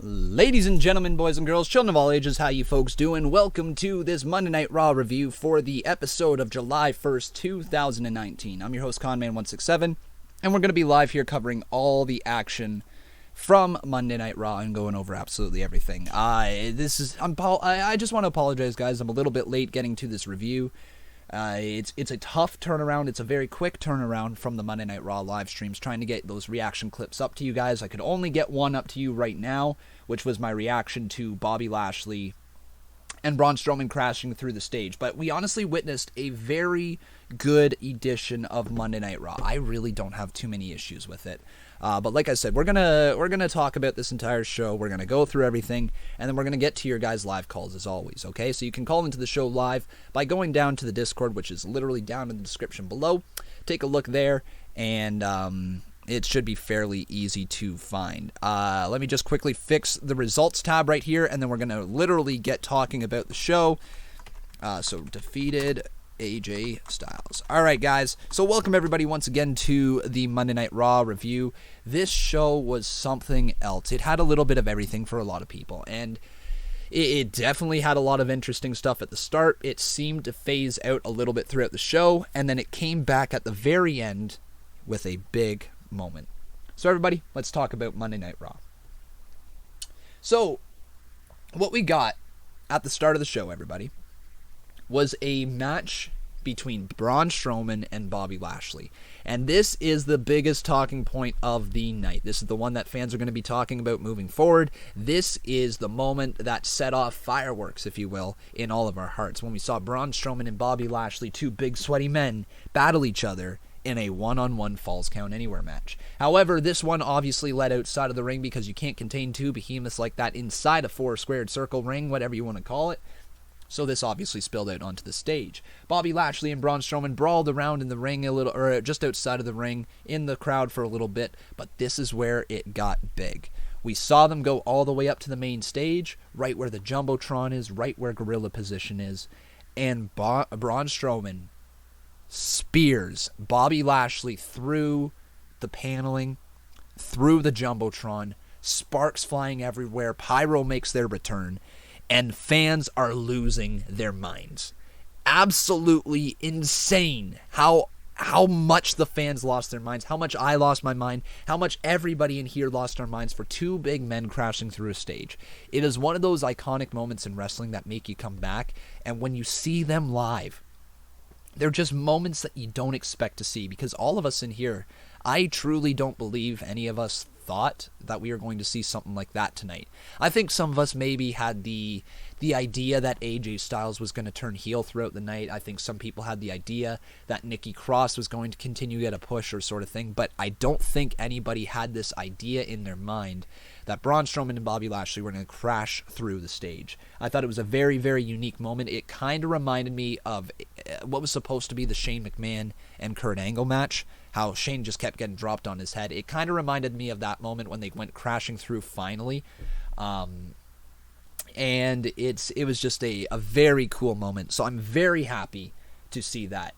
Ladies and gentlemen, boys and girls, children of all ages, how you folks doing? Welcome to this Monday Night Raw review for the episode of July 1st, 2019. I'm your host, Conman167, and we're going to be live here covering all the action from Monday Night Raw and going over absolutely everything. I just want to apologize, guys. I'm a little bit late getting to this review. It's a tough turnaround. It's a very quick turnaround from the Monday Night Raw live streams, trying to get those reaction clips up to you guys. I could only get one up to you right now, which was my reaction to Bobby Lashley and Braun Strowman crashing through the stage. But we honestly witnessed a very good edition of Monday Night Raw. I really don't have too many issues with it. But like I said, we're gonna talk about this entire show. We're gonna go through everything, and then we're gonna get to your guys' live calls as always. Okay, so you can call into the show live by going down to the Discord, which is literally down in the description below. Take a look there, and it should be fairly easy to find. Let me just quickly fix the results tab right here, and then we're gonna literally get talking about the show. So defeated AJ Styles. Alright guys, so welcome everybody once again to the Monday Night Raw review. This show was something else. It had a little bit of everything for a lot of people, and it definitely had a lot of interesting stuff at the start. It seemed to phase out a little bit throughout the show, and then it came back at the very end with a big moment. So everybody, let's talk about Monday Night Raw. So, what we got at the start of the show, everybody, was a match between Braun Strowman and Bobby Lashley. And this is the biggest talking point of the night. This is the one that fans are going to be talking about moving forward. This is the moment that set off fireworks, if you will, in all of our hearts. When we saw Braun Strowman and Bobby Lashley, two big sweaty men, battle each other in a one-on-one Falls Count Anywhere match. However, this one obviously led outside of the ring because you can't contain two behemoths like that inside a four-squared circle ring, whatever you want to call it. So this obviously spilled out onto the stage. Bobby Lashley and Braun Strowman brawled around in the ring a little, or just outside of the ring, in the crowd for a little bit, but this is where it got big. We saw them go all the way up to the main stage, right where the Jumbotron is, right where Gorilla Position is, and Braun Strowman spears Bobby Lashley through the paneling, through the Jumbotron, sparks flying everywhere, Pyro makes their return, and fans are losing their minds. Absolutely insane how much the fans lost their minds, how much I lost my mind, how much everybody in here lost our minds for two big men crashing through a stage. It is one of those iconic moments in wrestling that make you come back, and when you see them live, they're just moments that you don't expect to see, because all of us in here, I truly don't believe any of us thought that we were going to see something like that tonight. I think some of us maybe had the idea that AJ Styles was going to turn heel throughout the night. I think some people had the idea that Nikki Cross was going to continue to get a push or sort of thing, but I don't think anybody had this idea in their mind that Braun Strowman and Bobby Lashley were going to crash through the stage. I thought it was a very, very unique moment. It kind of reminded me of what was supposed to be the Shane McMahon and Kurt Angle match, how Shane just kept getting dropped on his head. It kind of reminded me of that moment when they went crashing through finally. And it was just a very cool moment. So I'm very happy to see that.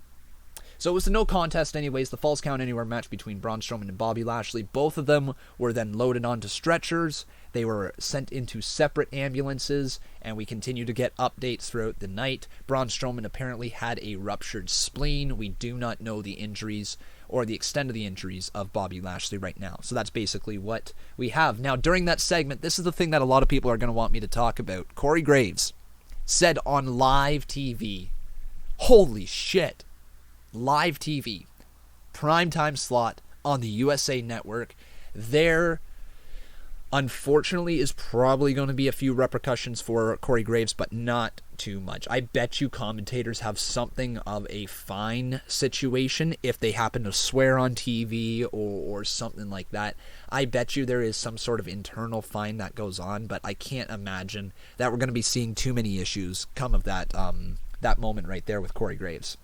So it was a no contest anyways, the Falls Count Anywhere match between Braun Strowman and Bobby Lashley. Both of them were then loaded onto stretchers. They were sent into separate ambulances, and we continue to get updates throughout the night. Braun Strowman apparently had a ruptured spleen. We do not know the injuries or the extent of the injuries of Bobby Lashley right now. So that's basically what we have. Now, during that segment, this is the thing that a lot of people are going to want me to talk about. Corey Graves said on live TV, holy shit, live TV, primetime slot on the USA Network, there unfortunately is probably going to be a few repercussions for Corey Graves, but not too much. I bet you commentators have something of a fine situation if they happen to swear on TV or something like that. I bet you there is some sort of internal fine that goes on, but I can't imagine that we're going to be seeing too many issues come of that moment right there with Corey Graves.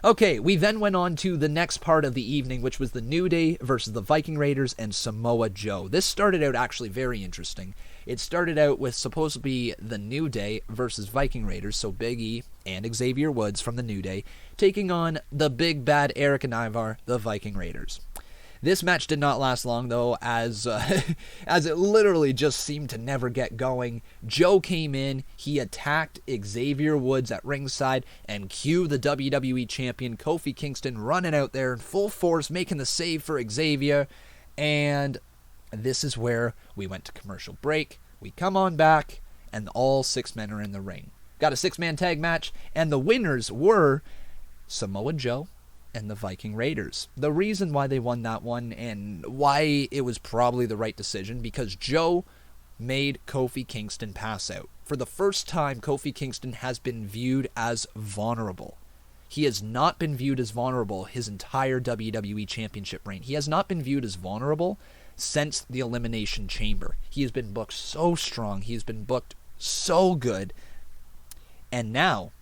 Okay, we then went on to the next part of the evening, which was the New Day versus the Viking Raiders and Samoa Joe. This started out actually very interesting. It started out with supposed to be the New Day versus Viking Raiders, so Big E and Xavier Woods from the New Day, taking on the big bad Eric and Ivar, the Viking Raiders. This match did not last long, though, as as it literally just seemed to never get going. Joe came in, he attacked Xavier Woods at ringside, and cue the WWE Champion Kofi Kingston running out there in full force, making the save for Xavier. And this is where we went to commercial break. We come on back, and all 6 men are in the ring. Got a 6-man tag match, and the winners were Samoa Joe and the Viking Raiders. The reason why they won that one and why it was probably the right decision, because Joe made Kofi Kingston pass out. For the first time, Kofi Kingston has been viewed as vulnerable. He has not been viewed as vulnerable his entire WWE Championship reign. He has not been viewed as vulnerable since the Elimination Chamber. He has been booked so strong. He has been booked so good. And now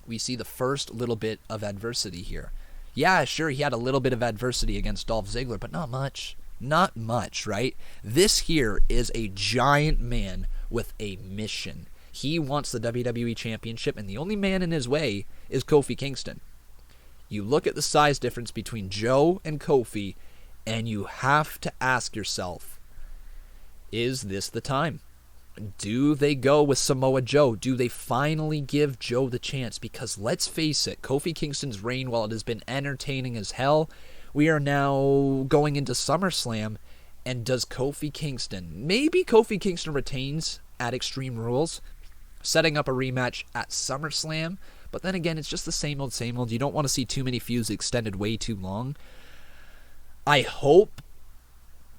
we see the first little bit of adversity here. Yeah, sure, he had a little bit of adversity against Dolph Ziggler, but not much. Not much, right? This here is a giant man with a mission. He wants the WWE Championship, and the only man in his way is Kofi Kingston. You look at the size difference between Joe and Kofi, and you have to ask yourself, is this the time? Do they go with Samoa Joe? Do they finally give Joe the chance? Because let's face it, Kofi Kingston's reign, while it has been entertaining as hell, we are now going into SummerSlam, and does Kofi Kingston, maybe Kofi Kingston retains at Extreme Rules, setting up a rematch at SummerSlam, but then again, it's just the same old, same old. You don't want to see too many feuds extended way too long. I hope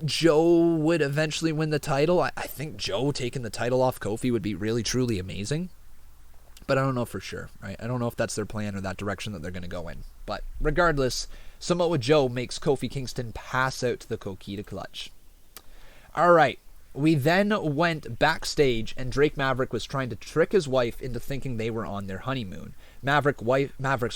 Joe would eventually win the title. I think Joe taking the title off Kofi would be really, truly amazing. But I don't know for sure, right? I don't know if that's their plan or that direction that they're going to go in. But regardless, Samoa Joe makes Kofi Kingston pass out to the Coquina Clutch. All right. We then went backstage, and Drake Maverick was trying to trick his wife into thinking they were on their honeymoon. Maverick's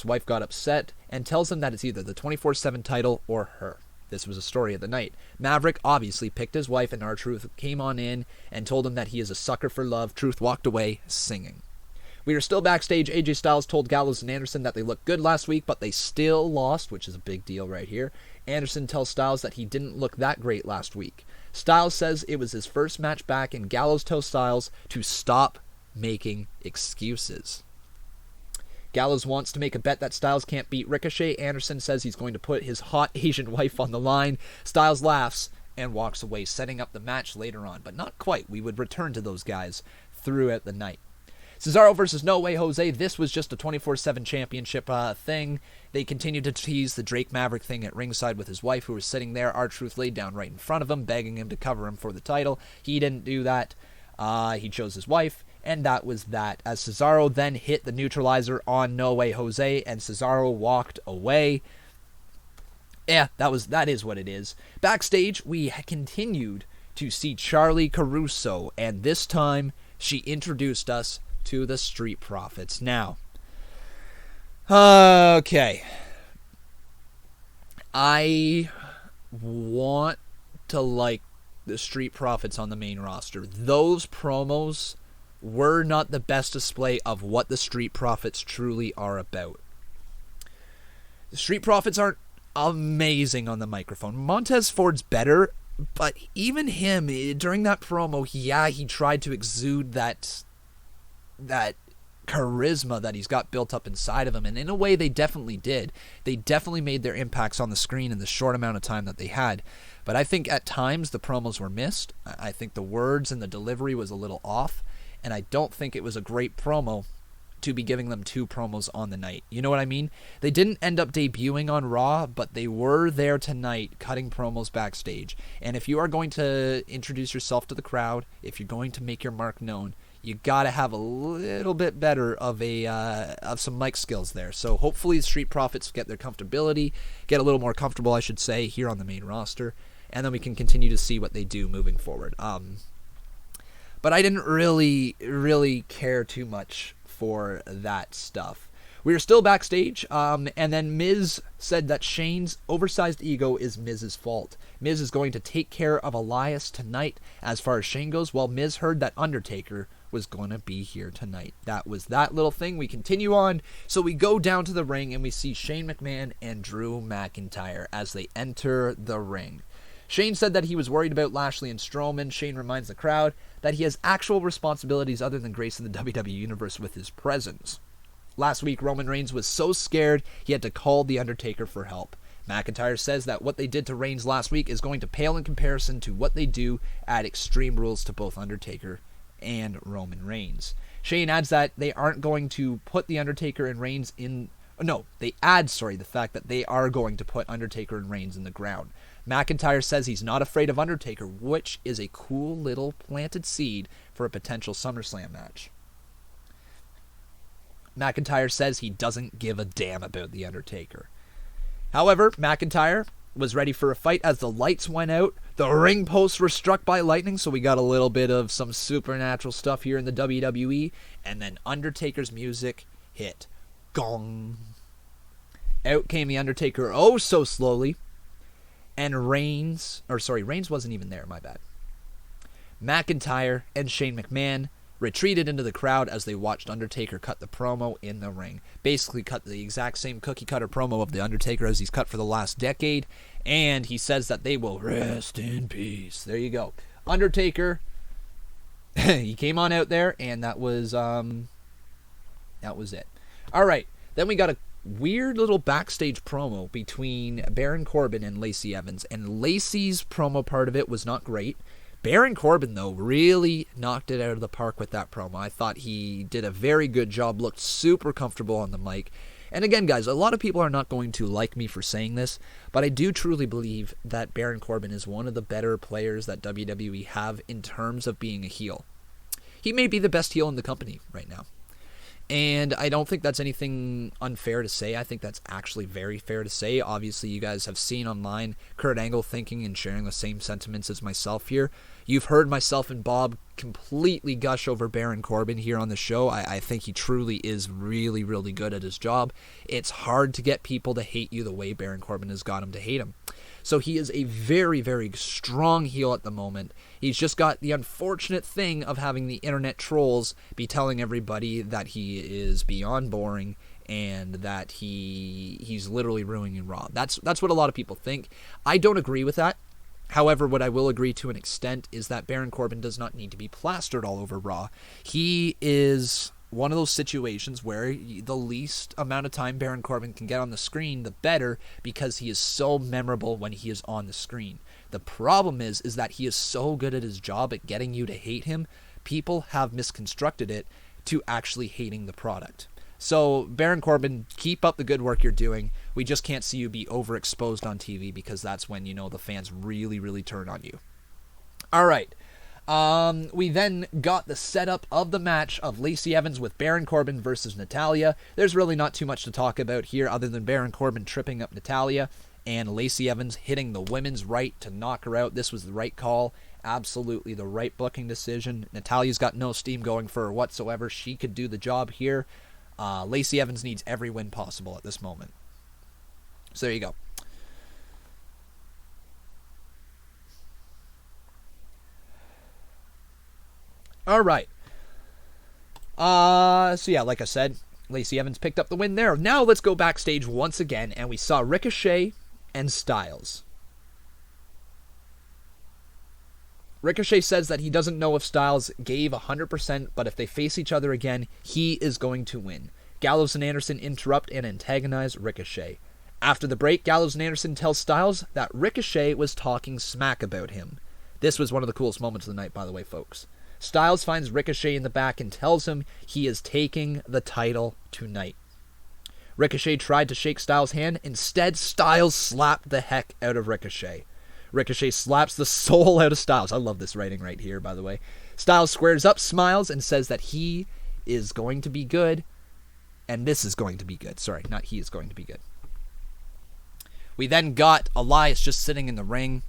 wife got upset and tells him that it's either the 24/7 title or her. This was a story of the night. Maverick obviously picked his wife, and R-Truth came on in and told him that he is a sucker for love. Truth walked away singing. We are still backstage. AJ Styles told Gallows and Anderson that they looked good last week, but they still lost, which is a big deal right here. Anderson tells Styles that he didn't look that great last week. Styles says it was his first match back, and Gallows tells Styles to stop making excuses. Gallows wants to make a bet that Styles can't beat Ricochet. Anderson says he's going to put his hot Asian wife on the line. Styles laughs and walks away, setting up the match later on. But not quite. We would return to those guys throughout the night. Cesaro versus No Way Jose. This was just a 24/7 championship thing. They continued to tease the Drake Maverick thing at ringside with his wife, who was sitting there. R-Truth laid down right in front of him, begging him to cover him for the title. He didn't do that. He chose his wife. And that was that, as Cesaro then hit the neutralizer on No Way Jose, and Cesaro walked away. Yeah, that is what it is. Backstage, we continued to see Charlie Caruso, and this time she introduced us to the Street Profits. Now, okay, I want to like the Street Profits on the main roster. Those promos were not the best display of what the Street Profits truly are about. The Street Profits aren't amazing on the microphone. Montez Ford's better, but even him, during that promo, he tried to exude that charisma that he's got built up inside of him, and in a way they definitely did. They definitely made their impacts on the screen in the short amount of time that they had. But I think at times the promos were missed. I think the words and the delivery was a little off. And I don't think it was a great promo to be giving them 2 promos on the night. You know what I mean? They didn't end up debuting on Raw, but they were there tonight cutting promos backstage. And if you are going to introduce yourself to the crowd, if you're going to make your mark known, you got to have a little bit better of some mic skills there. So hopefully the Street Profits get their comfortability, get a little more comfortable, I should say, here on the main roster. And then we can continue to see what they do moving forward. But I didn't really care too much for that stuff. We were still backstage, and then Miz said that Shane's oversized ego is Miz's fault. Miz is going to take care of Elias tonight as far as Shane goes, while Miz heard that Undertaker was going to be here tonight. That was that little thing. We continue on. So we go down to the ring and we see Shane McMahon and Drew McIntyre as they enter the ring. Shane said that he was worried about Lashley and Strowman. Shane reminds the crowd that he has actual responsibilities other than gracing the WWE Universe with his presence. Last week, Roman Reigns was so scared he had to call The Undertaker for help. McIntyre says that what they did to Reigns last week is going to pale in comparison to what they do at Extreme Rules to both Undertaker and Roman Reigns. Shane adds that they aren't going to put The Undertaker and Reigns in... No, they add, the fact that they are going to put Undertaker and Reigns in the ground. McIntyre says he's not afraid of Undertaker, which is a cool little planted seed for a potential SummerSlam match. McIntyre says he doesn't give a damn about The Undertaker. However, McIntyre was ready for a fight as the lights went out. The ring posts were struck by lightning, so we got a little bit of some supernatural stuff here in the WWE. And then Undertaker's music hit. Gong. Out came The Undertaker oh so slowly. And Reigns wasn't even there, my bad. McIntyre and Shane McMahon retreated into the crowd as they watched Undertaker cut the promo in the ring. Basically cut the exact same cookie cutter promo of The Undertaker as he's cut for the last decade, and he says that they will rest in peace. There you go. Undertaker, he came on out there, and that was it. All right, then we got a weird little backstage promo between Baron Corbin and Lacey Evans, and Lacey's promo part of it was not great. Baron Corbin, though, really knocked it out of the park with that promo. I thought he did a very good job, looked super comfortable on the mic. And again, guys, a lot of people are not going to like me for saying this, but I do truly believe that Baron Corbin is one of the better players that WWE have in terms of being a heel. He may be the best heel in the company right now. And I don't think that's anything unfair to say. I think that's actually very fair to say. Obviously, you guys have seen online Kurt Angle thinking and sharing the same sentiments as myself here. You've heard myself and Bob completely gush over Baron Corbin here on the show. I think he truly is really, really good at his job. It's hard to get people to hate you the way Baron Corbin has got him to hate him. So he is a very, very strong heel at the moment. He's just got the unfortunate thing of having the internet trolls be telling everybody that he is beyond boring and that he's literally ruining Raw. That's what a lot of people think. I don't agree with that. However, what I will agree to an extent is that Baron Corbin does not need to be plastered all over Raw. He is one of those situations where the least amount of time Baron Corbin can get on the screen, the better, because he is so memorable when he is on the screen. The problem is that he is so good at his job at getting you to hate him, people have misconstructed it to actually hating the product. So, Baron Corbin, keep up the good work you're doing. We just can't see you be overexposed on TV because that's when, the fans really, really turn on you. All right. We then got the setup of the match of Lacey Evans with Baron Corbin versus Natalya. There's really not too much to talk about here other than Baron Corbin tripping up Natalya and Lacey Evans hitting the women's right to knock her out. This was the right call. Absolutely the right booking decision. Natalya's got no steam going for her whatsoever. She could do the job here. Lacey Evans needs every win possible at this moment. So there you go. All right. So yeah, like I said, Lacey Evans picked up the win there. Now let's go backstage once again, and we saw Ricochet and Styles. Ricochet says that he doesn't know if Styles gave 100%, but if they face each other again, he is going to win. Gallows and Anderson interrupt and antagonize Ricochet. After the break, Gallows and Anderson tell Styles that Ricochet was talking smack about him. This was one of the coolest moments of the night, by the way, folks. Styles finds Ricochet in the back and tells him he is taking the title tonight. Ricochet tried to shake Styles' hand. Instead, Styles slapped the heck out of Ricochet. Ricochet slaps the soul out of Styles. I love this writing right here, by the way. Styles squares up, smiles, and says that he is going to be good, and this is going to be good. Sorry, not he is going to be good. We then got Elias just sitting in the ring,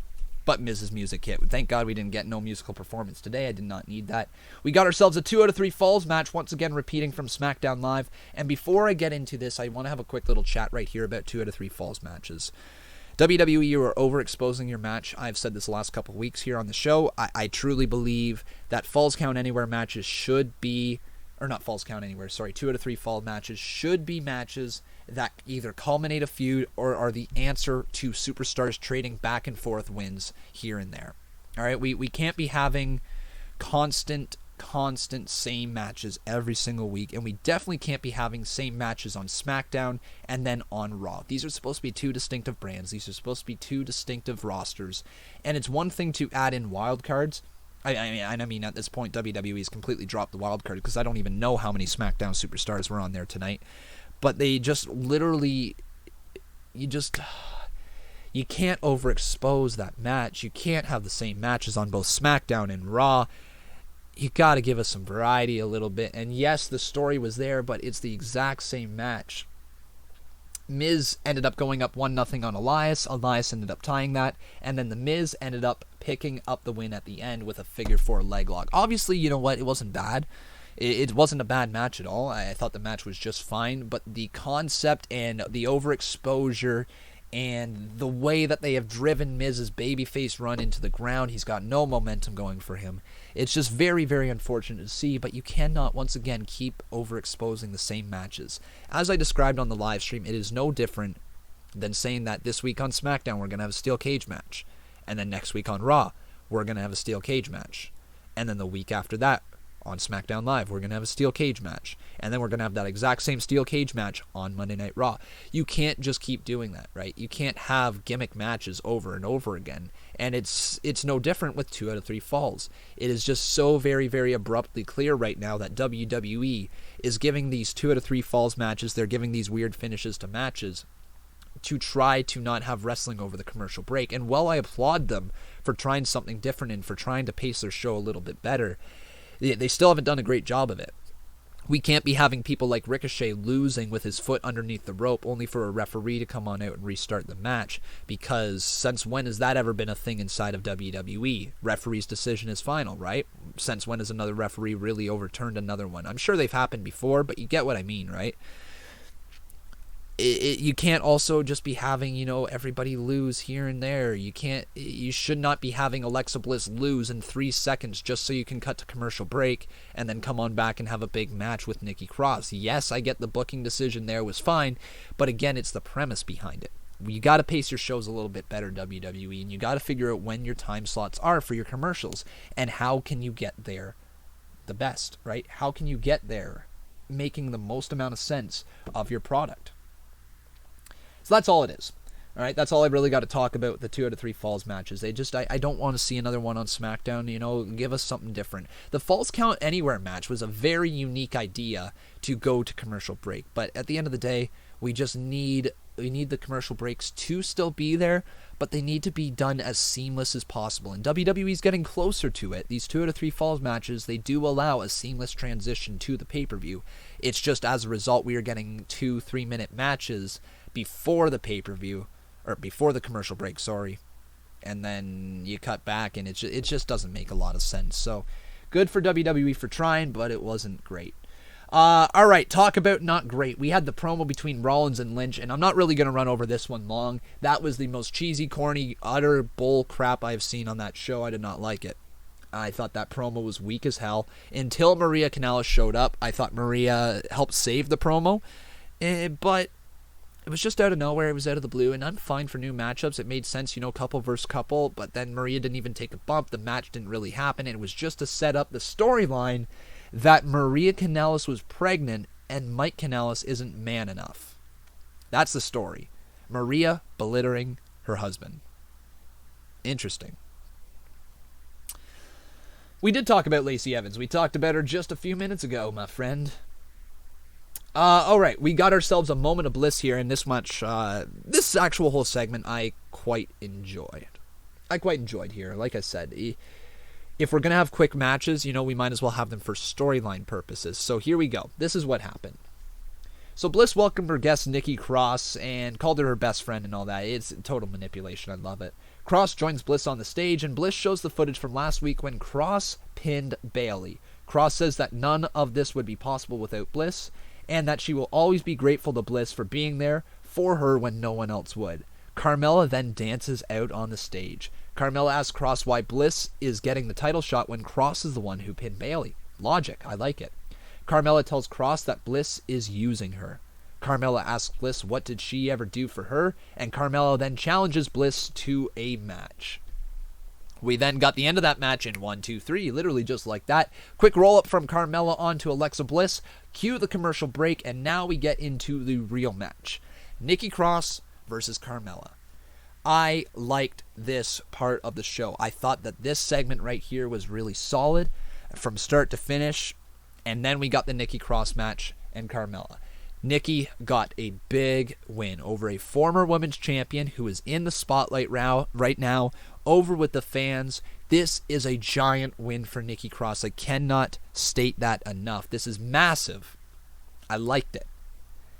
but Miz's music hit. Thank God we didn't get no musical performance today. I did not need that. We got ourselves a 2 out of 3 falls match, once again repeating from SmackDown Live. And before I get into this, I want to have a quick little chat right here about 2 out of 3 falls matches. WWE, you are overexposing your match. I've said this the last couple of weeks here on the show. I truly believe that Falls Count Anywhere matches should be, or not Falls Count Anywhere, sorry, 2 out of 3 fall matches should be matches that either culminate a feud or are the answer to superstars trading back and forth wins here and there. All right, we can't be having constant same matches every single week, and we definitely can't be having same matches on SmackDown and then on Raw. These are supposed to be 2 distinctive brands. These are supposed to be 2 distinctive rosters, and it's one thing to add in wild cards. I mean, at this point, WWE has completely dropped the wild card because I don't even know how many SmackDown superstars were on there tonight, but they just literally, you can't overexpose that match. You can't have the same matches on both SmackDown and Raw. You got to give us some variety a little bit. And yes, the story was there, but it's the exact same match. Miz ended up going up 1-0 on Elias. Elias ended up tying that. And then the Miz ended up picking up the win at the end with a figure 4 leg lock. Obviously, you know what? It wasn't bad. It wasn't a bad match at all. I thought the match was just fine. But the concept and the overexposure and the way that they have driven Miz's babyface run into the ground, he's got no momentum going for him. It's just very, very unfortunate to see, but you cannot, once again, keep overexposing the same matches. As I described on the live stream, it is no different than saying that this week on SmackDown we're going to have a steel cage match, and then next week on Raw we're going to have a steel cage match, and then the week after that on SmackDown Live we're going to have a steel cage match, and then we're going to have that exact same steel cage match on Monday Night Raw. You can't just keep doing that, right? You can't have gimmick matches over and over again. And it's no different with 2 out of 3 falls. It is just so very, very abruptly clear right now that WWE is giving these 2 out of 3 falls matches, they're giving these weird finishes to matches to try to not have wrestling over the commercial break. And while I applaud them for trying something different and for trying to pace their show a little bit better, they still haven't done a great job of it. We can't be having people like Ricochet losing with his foot underneath the rope only for a referee to come on out and restart the match, because since when has that ever been a thing inside of WWE? Referee's decision is final, right? Since when has another referee really overturned another one? I'm sure they've happened before, but you get what I mean, right? You can't also just be having, everybody lose here and there. You should not be having Alexa Bliss lose in 3 seconds just so you can cut to commercial break and then come on back and have a big match with Nikki Cross. Yes, I get the booking decision there was fine, but again, it's the premise behind it. You got to pace your shows a little bit better, WWE, and you got to figure out when your time slots are for your commercials and how can you get there the best, right? How can you get there making the most amount of sense of your product? So that's all it is. All right, that's all I really got to talk about with the 2 out of 3 falls matches. I don't want to see another one on SmackDown. Give us something different. The Falls Count Anywhere match was a very unique idea to go to commercial break, but at the end of the day, we need the commercial breaks to still be there, but they need to be done as seamless as possible. And WWE's getting closer to it. These 2 out of 3 falls matches, they do allow a seamless transition to the pay-per-view. It's just as a result, we are getting 2-3 minute matches before the pay-per-view, or before the commercial break, sorry, and then you cut back, and it just doesn't make a lot of sense. So, good for WWE for trying, but it wasn't great. Alright, talk about not great. We had the promo between Rollins and Lynch, and I'm not really going to run over this one long. That was the most cheesy, corny, utter bull crap I've seen on that show. I did not like it. I thought that promo was weak as hell. Until Maria Kanellis showed up, I thought Maria helped save the promo, but it was just out of nowhere. It was out of the blue, and I'm fine for new matchups. It made sense, couple versus couple, but then Maria didn't even take a bump. The match didn't really happen, and it was just to set up the storyline that Maria Kanellis was pregnant and Mike Kanellis isn't man enough. That's the story. Maria belittling her husband. Interesting. We did talk about Lacey Evans. We talked about her just a few minutes ago, my friend. Alright, we got ourselves a moment of bliss here in this much, this actual whole segment I quite enjoyed. Here. Like I said, if we're going to have quick matches, we might as well have them for storyline purposes. So here we go. This is what happened. So Bliss welcomed her guest Nikki Cross and called her best friend and all that. It's total manipulation. I love it. Cross joins Bliss on the stage, and Bliss shows the footage from last week when Cross pinned Bayley. Cross says that none of this would be possible without Bliss, and that she will always be grateful to Bliss for being there for her when no one else would. Carmella then dances out on the stage. Carmella asks Cross why Bliss is getting the title shot when Cross is the one who pinned Bayley. Logic, I like it. Carmella tells Cross that Bliss is using her. Carmella asks Bliss what did she ever do for her, and Carmella then challenges Bliss to a match. We then got the end of that match in 1, 2, 3, literally just like that. Quick roll-up from Carmella onto Alexa Bliss. Cue the commercial break, and now we get into the real match. Nikki Cross versus Carmella. I liked this part of the show. I thought that this segment right here was really solid from start to finish, and then we got the Nikki Cross match and Carmella. Nikki got a big win over a former women's champion who is in the spotlight right now, over with the fans. This is a giant win for Nikki Cross. I cannot state that enough. This is massive. I liked it.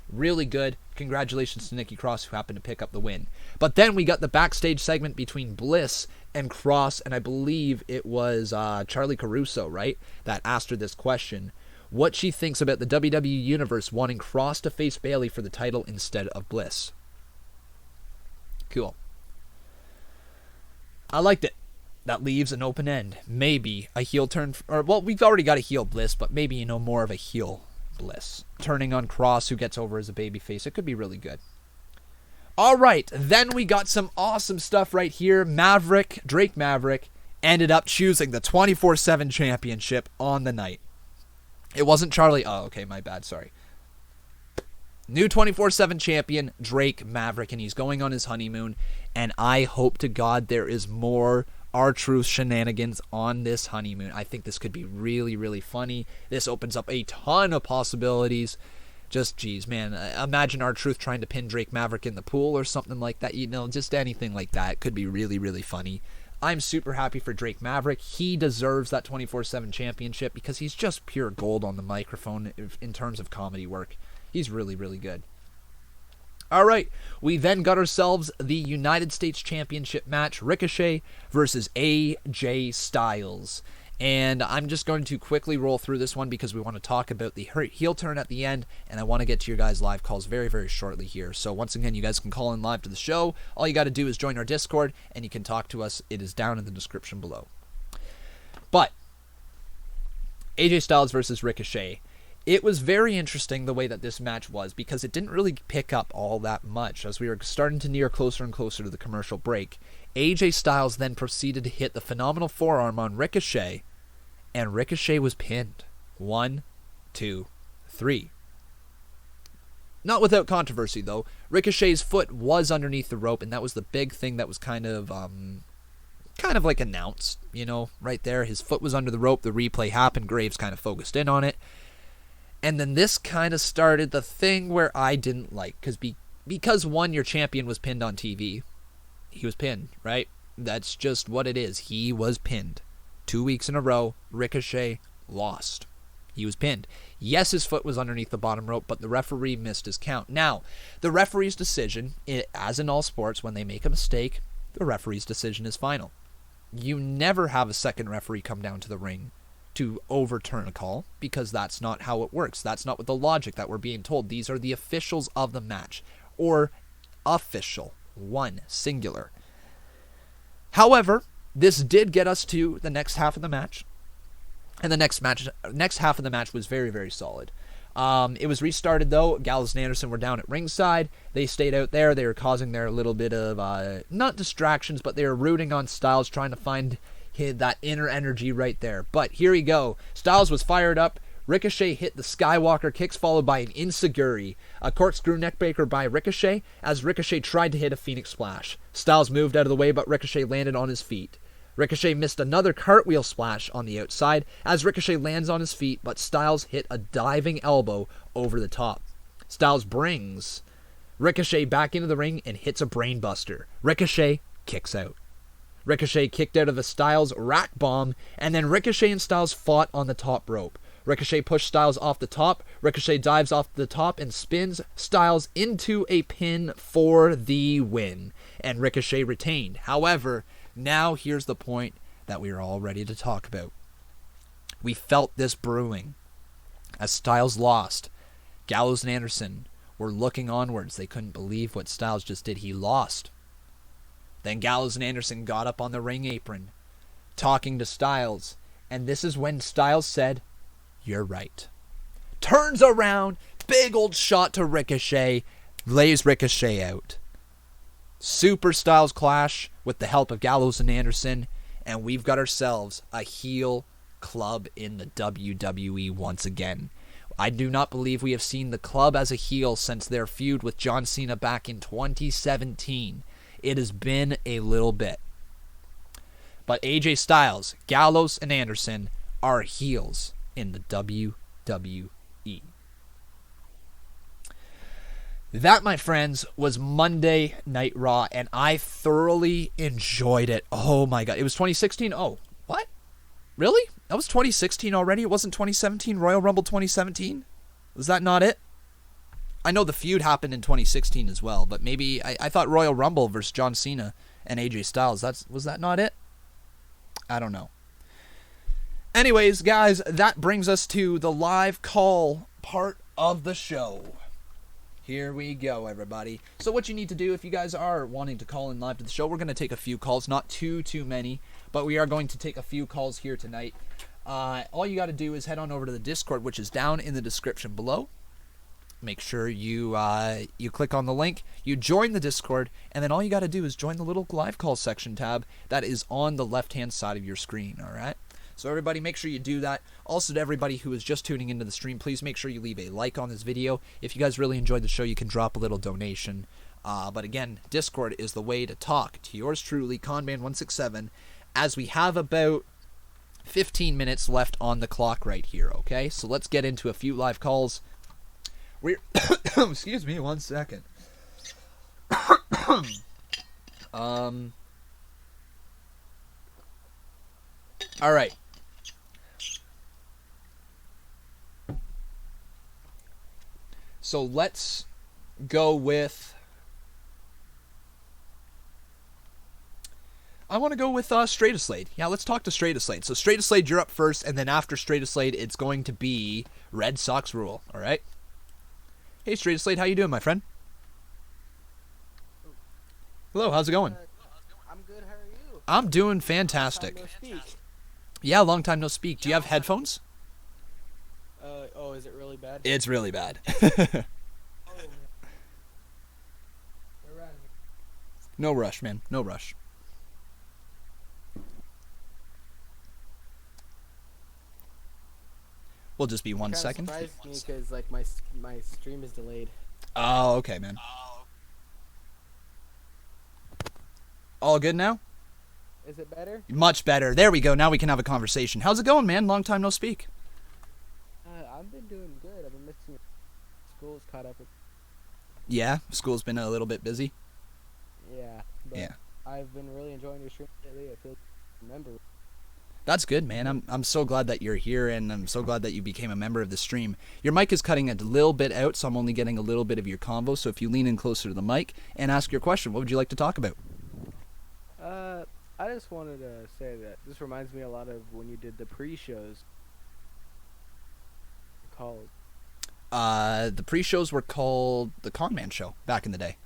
Really good. Congratulations to Nikki Cross, who happened to pick up the win. But then we got the backstage segment between Bliss and Cross, and I believe it was Charlie Caruso, right, that asked her this question. What she thinks about the WWE Universe wanting Cross to face Bayley for the title instead of Bliss. Cool. I liked it. That leaves an open end. Maybe a heel turn, we've already got a heel Bliss, but maybe, more of a heel Bliss. Turning on Cross, who gets over as a babyface. It could be really good. Alright, then we got some awesome stuff right here. Drake Maverick, ended up choosing the 24/7 championship on the night. It wasn't Charlie. Oh, okay, my bad, sorry. New 24/7 champion, Drake Maverick, and he's going on his honeymoon, and I hope to God there is more R-Truth shenanigans on this honeymoon. I think this could be really, really funny. This opens up a ton of possibilities. Just, geez, man, imagine R-Truth trying to pin Drake Maverick in the pool or something like that. Just anything like that could be really, really funny. I'm super happy for Drake Maverick. He deserves that 24/7 championship because he's just pure gold on the microphone in terms of comedy work. He's really, really good. All right, we then got ourselves the United States Championship match, Ricochet versus AJ Styles. And I'm just going to quickly roll through this one because we want to talk about the heel turn at the end, and I want to get to your guys' live calls very, very shortly here. So once again, you guys can call in live to the show. All you got to do is join our Discord, and you can talk to us. It is down in the description below. But AJ Styles versus Ricochet. It was very interesting the way that this match was because it didn't really pick up all that much as we were starting to near closer and closer to the commercial break. AJ Styles then proceeded to hit the phenomenal forearm on Ricochet, and Ricochet was pinned. 1, 2, 3. Not without controversy, though. Ricochet's foot was underneath the rope, and that was the big thing that was kind of like announced, right there. His foot was under the rope. The replay happened. Graves kind of focused in on it. And then this kind of started the thing where I didn't like, because one, your champion was pinned on TV. He was pinned, right? That's just what it is. He was pinned. 2 weeks in a row, Ricochet lost. He was pinned. Yes, his foot was underneath the bottom rope, but the referee missed his count. Now, the referee's decision, as in all sports, when they make a mistake, the referee's decision is final. You never have a second referee come down to the ring to overturn a call, because that's not how it works. That's not what the logic that we're being told. These are the officials of the match, or official, one, singular. However, this did get us to the next half of the match, and the next half of the match was very, very solid. It was restarted, though. Gallows and Anderson were down at ringside. They stayed out there. They were causing their little bit of, not distractions, but they were rooting on Styles, trying to find that inner energy right there. But here we go. Styles was fired up. Ricochet hit the Skywalker kicks, followed by an Insiguri, a corkscrew neckbreaker by Ricochet, as Ricochet tried to hit a Phoenix Splash. Styles moved out of the way, but Ricochet landed on his feet. Ricochet missed another cartwheel splash on the outside, as Ricochet lands on his feet, but Styles hit a diving elbow over the top. Styles brings Ricochet back into the ring and hits a brainbuster. Ricochet kicks out. Ricochet kicked out of the Styles rack bomb, and then Ricochet and Styles fought on the top rope. Ricochet pushed Styles off the top. Ricochet dives off the top and spins Styles into a pin for the win, and Ricochet retained. However, now here's the point that we are all ready to talk about. We felt this brewing. As Styles lost, Gallows and Anderson were looking onwards. They couldn't believe what Styles just did. He lost. Then Gallows and Anderson got up on the ring apron, talking to Styles. And this is when Styles said, "You're right." Turns around, big old shot to Ricochet, lays Ricochet out. Super Styles clash with the help of Gallows and Anderson, and we've got ourselves a heel club in the WWE once again. I do not believe we have seen the club as a heel since their feud with John Cena back in 2017. It has been a little bit. But AJ Styles, Gallows, and Anderson are heels in the WWE. That, my friends, was Monday Night Raw, and I thoroughly enjoyed it. Oh my god. It was 2016? Oh, what? Really? That was 2016 already? It wasn't 2017? Royal Rumble 2017? Was that not it? I know the feud happened in 2016 as well, but maybe I thought Royal Rumble versus John Cena and AJ Styles, was that not it? I don't know. Anyways, guys, that brings us to the live call part of the show. Here we go, everybody. So what you need to do if you guys are wanting to call in live to the show, we're going to take a few calls, not too many, but we are going to take a few calls here tonight. All you got to do is head on over to the Discord, which is down in the description below. Make sure you click on the link, you join the Discord, and then all you got to do is join the little live call section tab that is on the left-hand side of your screen, all right? So everybody, make sure you do that. Also, to everybody who is just tuning into the stream, please make sure you leave a like on this video. If you guys really enjoyed the show, you can drop a little donation. But again, Discord is the way to talk to yours truly, Conman167, as we have about 15 minutes left on the clock right here, okay? So let's get into a few live calls. We're excuse me, one second. All right. So let's go with... I want to go with Straight Slade. Yeah, let's talk to Straight Slade. So Straight Slade, you're up first, and then after Straight Slade, it's going to be Red Sox Rule. All right? Hey, Straight Slade, how you doing, my friend? Hello, how's it going? I'm good, how are you? I'm doing fantastic. Long time no speak. Yeah, long time no speak. Do you have headphones? Oh, is it really bad? It's really bad. No rush, man. No rush. We'll just be 1 second. Surprised me because like my stream is delayed. Oh, okay, man. All good now? Is it better? Much better. There we go. Now we can have a conversation. How's it going, man? Long time no speak. I've been doing good. I've been missing school's caught up with. Yeah, school's been a little bit busy. Yeah. But Yeah. I've been really enjoying your stream lately. I feel like I'm a member. That's good, man. I'm so glad that you're here, and I'm so glad that you became a member of the stream. Your mic is cutting a little bit out, so I'm only getting a little bit of your convo. So if you lean in closer to the mic and ask your question, what would you like to talk about? I just wanted to say that this reminds me a lot of when you did the pre-shows. Called. The pre-shows were called the Conman Show back in the day.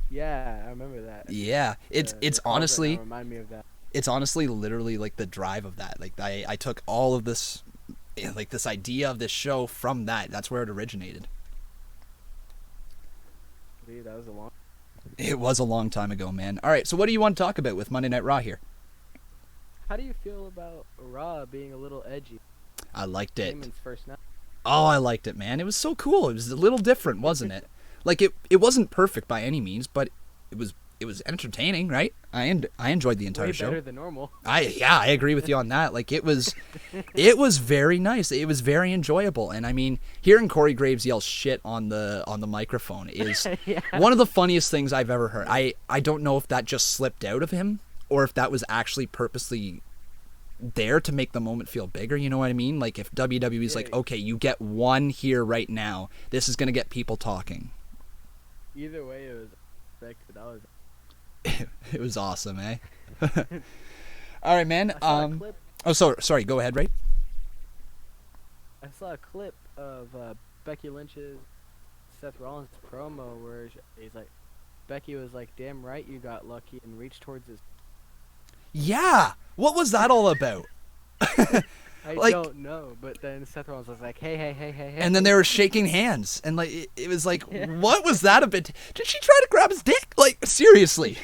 Yeah, I remember that. Yeah, it's honestly remind me of that. It's honestly literally like the drive of that. Like I took all of this, like this idea of this show from that. That's where it originated. Dude, that was a long. It was a long time ago, man. All right, so what do you want to talk about with Monday Night Raw here? How do you feel about Raw being a little edgy? I liked it. Heyman's first night. Oh, I liked it, man. It was so cool. It was a little different, wasn't it? Like it wasn't perfect by any means, but it was entertaining, right? I enjoyed the entire show. Way better than normal. I agree with you on that. Like it was very nice. It was very enjoyable. And I mean, hearing Corey Graves yell shit on the microphone is Yeah. one of the funniest things I've ever heard. I don't know if that just slipped out of him or if that was actually purposely there to make the moment feel bigger, you know what I mean? Like if WWE's like, okay, you get one here right now, this is gonna get people talking. Either way, it was expected. It was awesome, eh? All right, man. I saw a clip. Oh, sorry. Go ahead, Ray. I saw a clip of Becky Lynch's Seth Rollins promo where he's like, Becky was like, "Damn right, you got lucky," and reached towards his. Yeah, what was that all about? I Like- don't know, but then Seth Rollins was like, "Hey, hey, hey, hey, hey," And then they were shaking hands, and like it was like, what was that a bit? Did she try to grab his dick? Like seriously?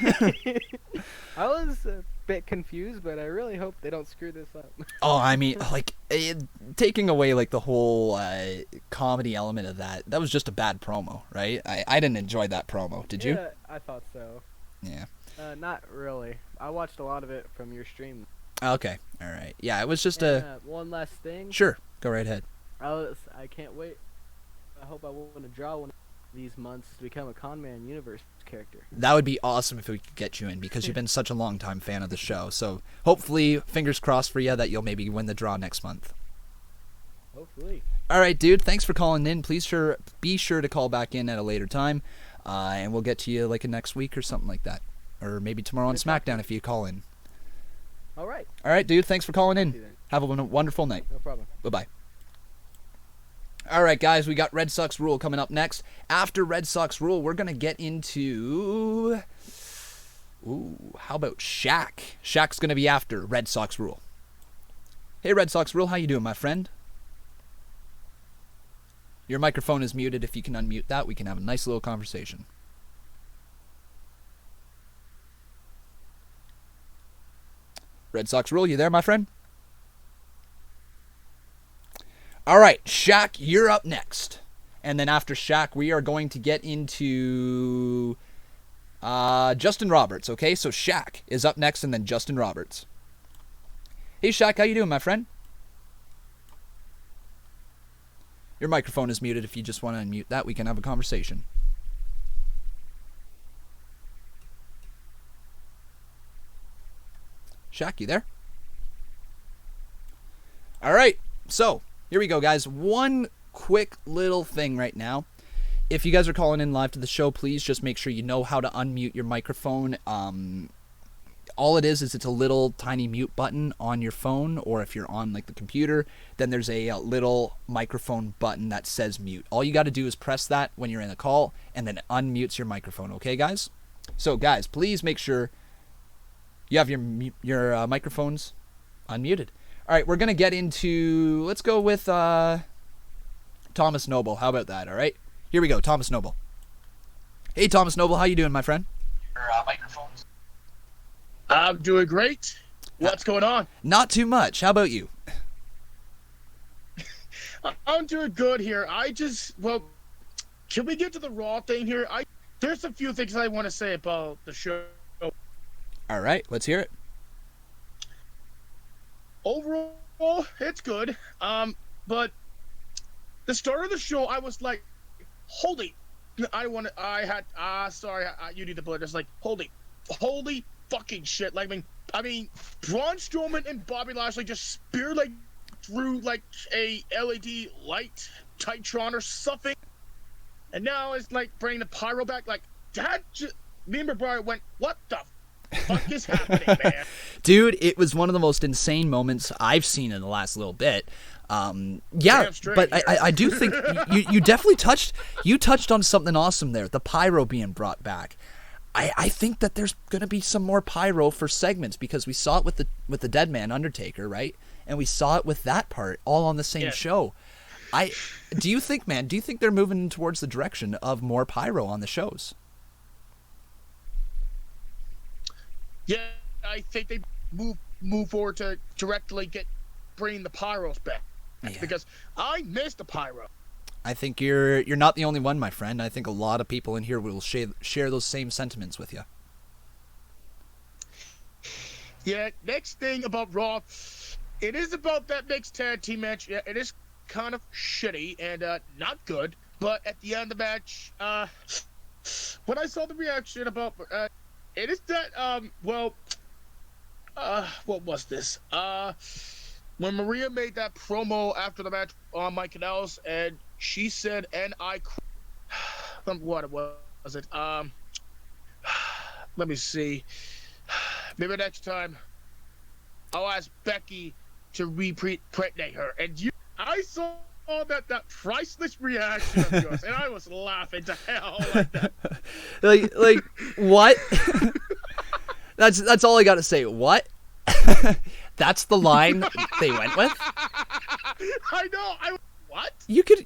I was a bit confused, but I really hope they don't screw this up. Oh, I mean, like taking away like the whole comedy element of that was just a bad promo, right? I didn't enjoy that promo. Did you? Yeah, I thought so. Yeah. Not really. I watched a lot of it from your stream. Okay. All right. Yeah, it was just And, one last thing. Sure. Go right ahead. I can't wait. I hope I win a draw one of these months to become a Conman Universe character. That would be awesome if we could get you in because you've been such a long time fan of the show. So hopefully, fingers crossed for you that you'll maybe win the draw next month. Hopefully. All right, dude. Thanks for calling in. Please be sure to call back in at a later time, and we'll get to you like next week or something like that, or maybe tomorrow on SmackDown if you call in. All right. All right, dude. Thanks for calling See you in. then. Have a wonderful night. No problem. Bye-bye. All right, guys. We got Red Sox Rule coming up next. After Red Sox Rule, we're going to get into... Ooh, how about Shaq? Shaq's going to be after Red Sox Rule. Hey, Red Sox Rule. How you doing, my friend? Your microphone is muted. If you can unmute that, we can have a nice little conversation. Red Sox Rule, you there, my friend? All right, Shaq, you're up next. And then after Shaq, we are going to get into Justin Roberts, okay? So Shaq is up next, and then Justin Roberts. Hey, Shaq, how you doing, my friend? Your microphone is muted. If you just want to unmute that, we can have a conversation. Shaq, you there? All right, so here we go, guys. One quick little thing right now. If you guys are calling in live to the show, please just make sure you know how to unmute your microphone. All it is it's a little tiny mute button on your phone, or if you're on like the computer, then there's a little microphone button that says mute. All you got to do is press that when you're in a call, and then it unmutes your microphone. Okay, guys? So, guys, please make sure you have your microphones unmuted. All right, we're gonna get into. Let's go with Thomas Noble. How about that? All right, here we go. Thomas Noble. Hey, Thomas Noble, how you doing, my friend? Your microphones. I'm doing great. What's going on? Not too much. How about you? I'm doing good here. Can we get to the Raw thing here? There's a few things I want to say about the show. All right, let's hear it. Overall, it's good. But the start of the show, I was like, holy. Sorry, you need to put it. It's like, holy fucking shit. Like, I mean, Braun Strowman and Bobby Lashley just speared like through like a LED light Titron or something, and now it's like bringing the pyro back. Like that, me and my brother went, "What the fuck is happening, man?" Dude, it was one of the most insane moments I've seen in the last little bit. Yeah, but I do think you definitely touched on something awesome there. The pyro being brought back. I think that there's going to be some more pyro for segments because we saw it with the dead man Undertaker, right? And we saw it with that part all on the same show. Do you think they're moving towards the direction of more pyro on the shows? Yeah, I think they move forward to directly bring the pyros back because I miss the pyro. I think you're not the only one, my friend. I think a lot of people in here will share those same sentiments with you. Yeah, next thing about Raw, it is about that mixed tag team match. Yeah, it is kind of shitty and not good. But at the end of the match, when I saw the reaction about it is that what was this? When Maria made that promo after the match on Mike Kanellis, and she said, and what was it? Let me see. Maybe next time I'll ask Becky to re-pregnate her. And I saw that priceless reaction of yours, and I was laughing to hell like that. like what? That's all I got to say. What? That's the line they went with. I know. What? You could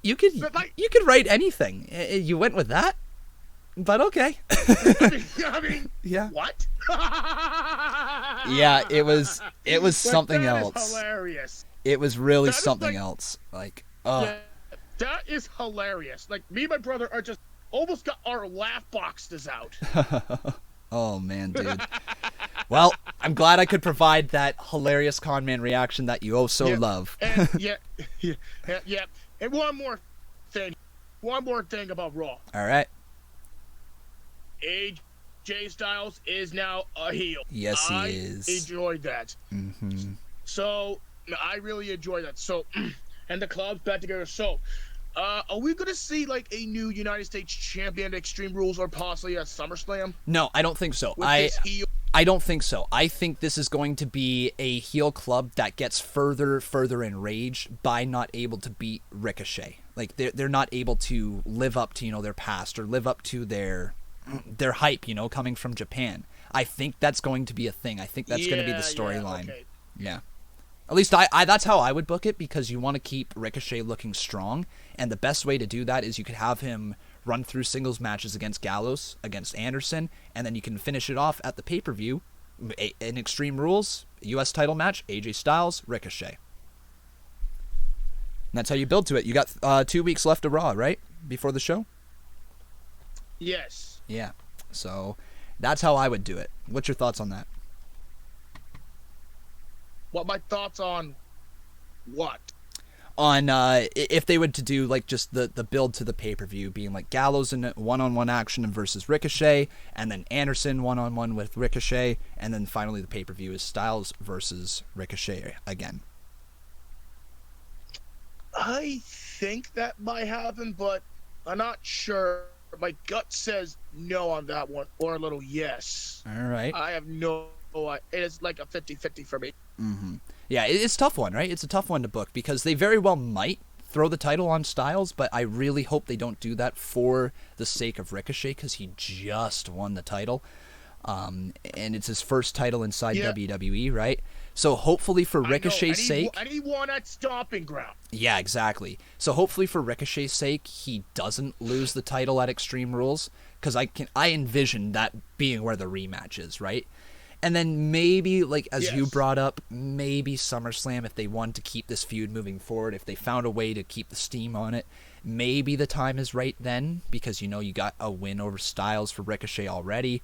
Like, you could write anything. You went with that, but okay. I mean, Yeah. What? Yeah, it was something that else. Is hilarious. It was really That is something like- else. Like, oh. Yeah, that is hilarious. Like, me and my brother are just almost got our laugh boxes out. Oh man, dude. Well, I'm glad I could provide that hilarious Conman reaction that you so Yeah. love. And yeah. And one more thing about Raw. All right. AJ Styles is now a heel. Yes, he I is. enjoyed that. Mm-hmm. So I really enjoyed that. So, and the club's back together. So, are we gonna see like a new United States champion at Extreme Rules or possibly at SummerSlam? No, I don't think so. With this heel? I don't think so. I think this is going to be a heel club that gets further enraged by not able to beat Ricochet. Like they're not able to live up to their past or live up to their hype coming from Japan. I think that's going to be a thing. I think that's going to be the storyline. Okay. Yeah. At least I that's how I would book it, because you want to keep Ricochet looking strong, and the best way to do that is you could have him run through singles matches against Gallows, against Anderson, and then you can finish it off at the pay-per-view in Extreme Rules, US title match, AJ Styles, Ricochet. And that's how you build to it. You got 2 weeks left of Raw, right? Before the show? Yes. Yeah. So that's how I would do it. What's your thoughts on that? What my thoughts on what? On if they would to do like just the build to the pay-per-view being like Gallows in one-on-one action versus Ricochet, and then Anderson one-on-one with Ricochet, and then finally the pay-per-view is Styles versus Ricochet again. I think that might happen, but I'm not sure. My gut says no on that one, or a little yes. All right. I have no. It's like a 50-50 for me. Mm-hmm. Yeah, it's a tough one, right? It's a tough one to book because they very well might throw the title on Styles, but I really hope they don't do that for the sake of Ricochet, because he just won the title. And it's his first title inside WWE, right? So hopefully for Ricochet's sake... And he won at Stomping Ground. Yeah, exactly. So hopefully for Ricochet's sake, he doesn't lose the title at Extreme Rules, because I envision that being where the rematch is, right? And then maybe, like, as you brought up, maybe SummerSlam, if they wanted to keep this feud moving forward, if they found a way to keep the steam on it, maybe the time is right then, because, you got a win over Styles for Ricochet already,